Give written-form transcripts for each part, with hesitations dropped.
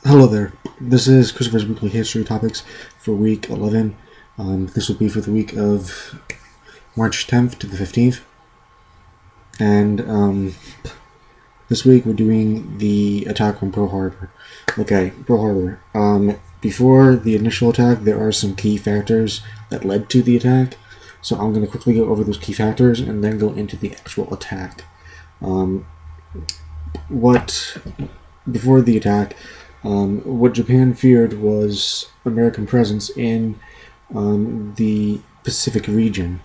Hello there. This is Christopher's Weekly History Topics for week 11. This will be for the week of March 10th to the 15th. And this week we're doing the attack on Pearl Harbor. Okay, Pearl Harbor. Before the initial attack, there are some key factors that led to the attack. So I'm going to quickly go over those key factors and then go into the actual attack. Before the attack, what Japan feared was American presence in the Pacific region.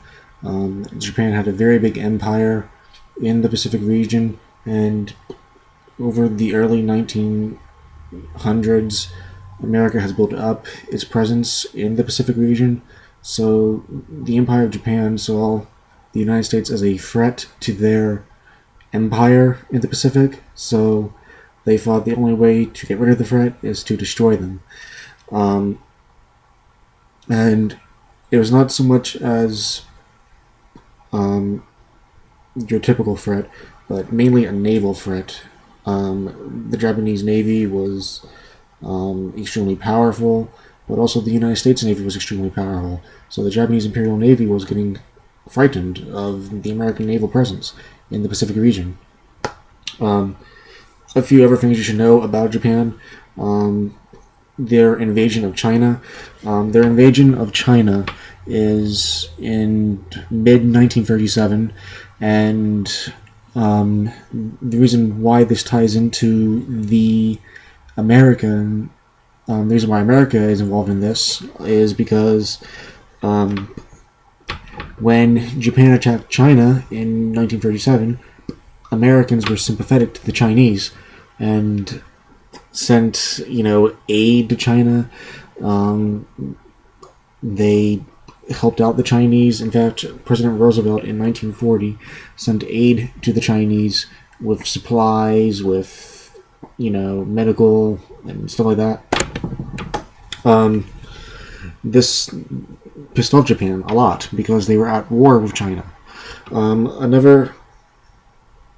Japan had a very big empire in the Pacific region, and over the early 1900s, America has built up its presence in the Pacific region. So the Empire of Japan saw the United States as a threat to their empire in the Pacific, so they thought the only way to get rid of the threat is to destroy them. And it was not so much as your typical threat, but mainly a naval threat. The Japanese Navy was extremely powerful, but also the United States Navy was extremely powerful. So the Japanese Imperial Navy was getting frightened of the American naval presence in the Pacific region. A few other things you should know about Japan. Their invasion of China. Their invasion of China is in mid-1937, and the reason why this ties into the American, the reason why America is involved in this is because when Japan attacked China in 1937, Americans were sympathetic to the Chinese and sent, aid to China. They helped out the Chinese. In fact, President Roosevelt in 1940 sent aid to the Chinese with supplies, with, medical and stuff like that. This pissed off Japan a lot because they were at war with China.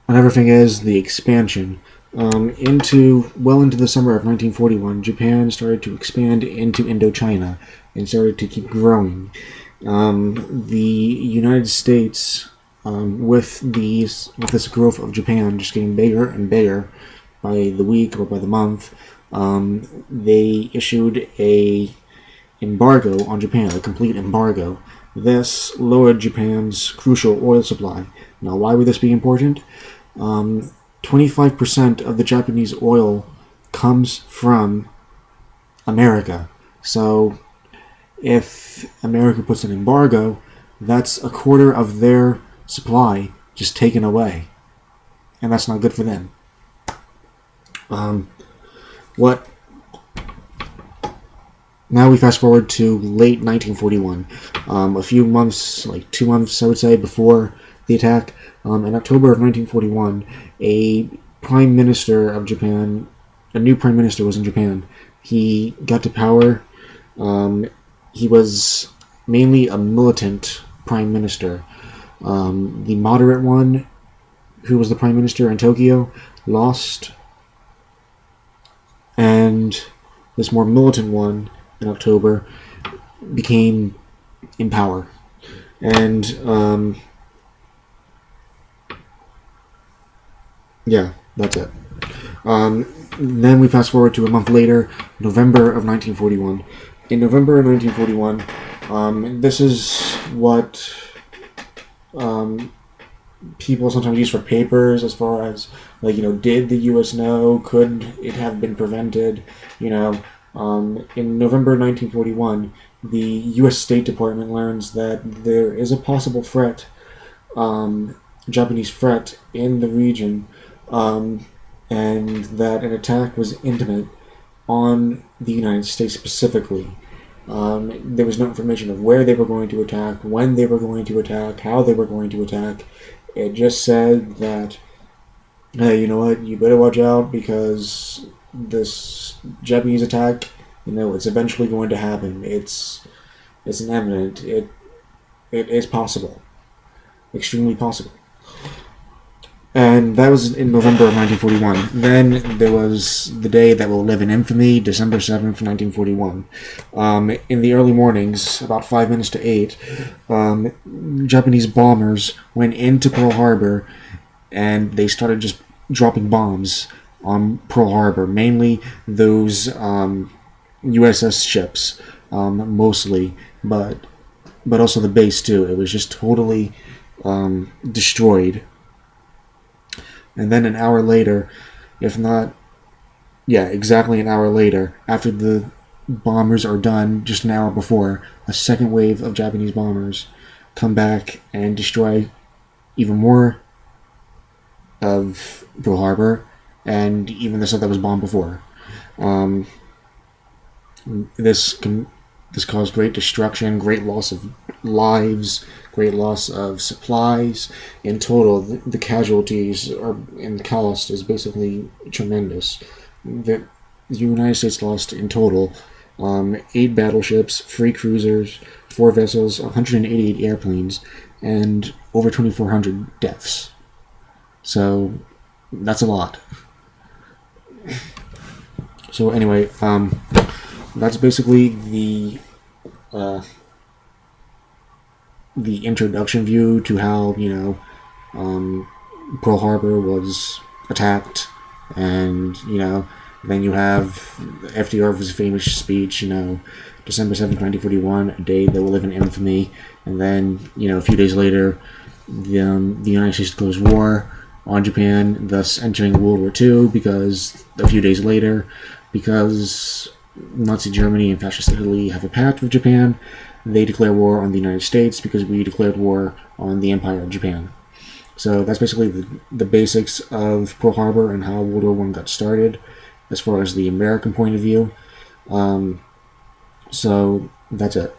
Another thing is the expansion. Into the summer of 1941, Japan started to expand into Indochina and started to keep growing. The United States, with this growth of Japan just getting bigger and bigger by the week or by the month, they issued a embargo on Japan, a complete embargo. This lowered Japan's crucial oil supply. Now, why would this be important? 25% of the Japanese oil comes from America. So if America puts an embargo, that's a quarter of their supply just taken away. And that's not good for them. Now we fast forward to late 1941. A few months, like 2 months, I would say, before the attack. In October of 1941, a prime minister of Japan, a new prime minister was in Japan. He got to power. He was mainly a militant prime minister. The moderate one, who was the prime minister in Tokyo, lost. And this more militant one in October became in power. And yeah, that's it. Then we fast forward to a month later, November of 1941. In November of 1941, this is what people sometimes use for papers as far as, did the U.S. know? Could it have been prevented? In November 1941, the U.S. State Department learns that there is a possible threat, Japanese threat in the region, and that an attack was imminent on the United States specifically. There was no information of where they were going to attack, when they were going to attack, how they were going to attack. It just said that, hey, you know what, you better watch out because this Japanese attack, it's eventually going to happen. It's imminent. It is possible. Extremely possible. And that was in November of 1941. Then there was the day that will live in infamy, December 7th, 1941. In the early mornings, about 5 minutes to 8, Japanese bombers went into Pearl Harbor and they started just dropping bombs on Pearl Harbor, mainly those USS ships, mostly, but also the base too. It was just totally destroyed. And then an hour later, if not, yeah, exactly an hour later, after the bombers are done, just an hour before, a second wave of Japanese bombers come back and destroy even more of Pearl Harbor and even the stuff that was bombed before. Um, this caused great destruction, great loss of lives, great loss of supplies. In total, the casualties are in the cost is basically tremendous. The United States lost in total 8 battleships, 3 cruisers, 4 vessels, 188 airplanes, and over 2,400 deaths. So that's a lot. So anyway, that's basically the introduction view to how Pearl Harbor was attacked, and then you have FDR's famous speech, December 7th, 1941, a day that will live in infamy, and then a few days later, the United States declares war on Japan, thus entering World War II. Because a few days later, because Nazi Germany and Fascist Italy have a pact with Japan, they declare war on the United States because we declared war on the Empire of Japan. So that's basically the basics of Pearl Harbor and how World War I got started, as far as the American point of view. So that's it.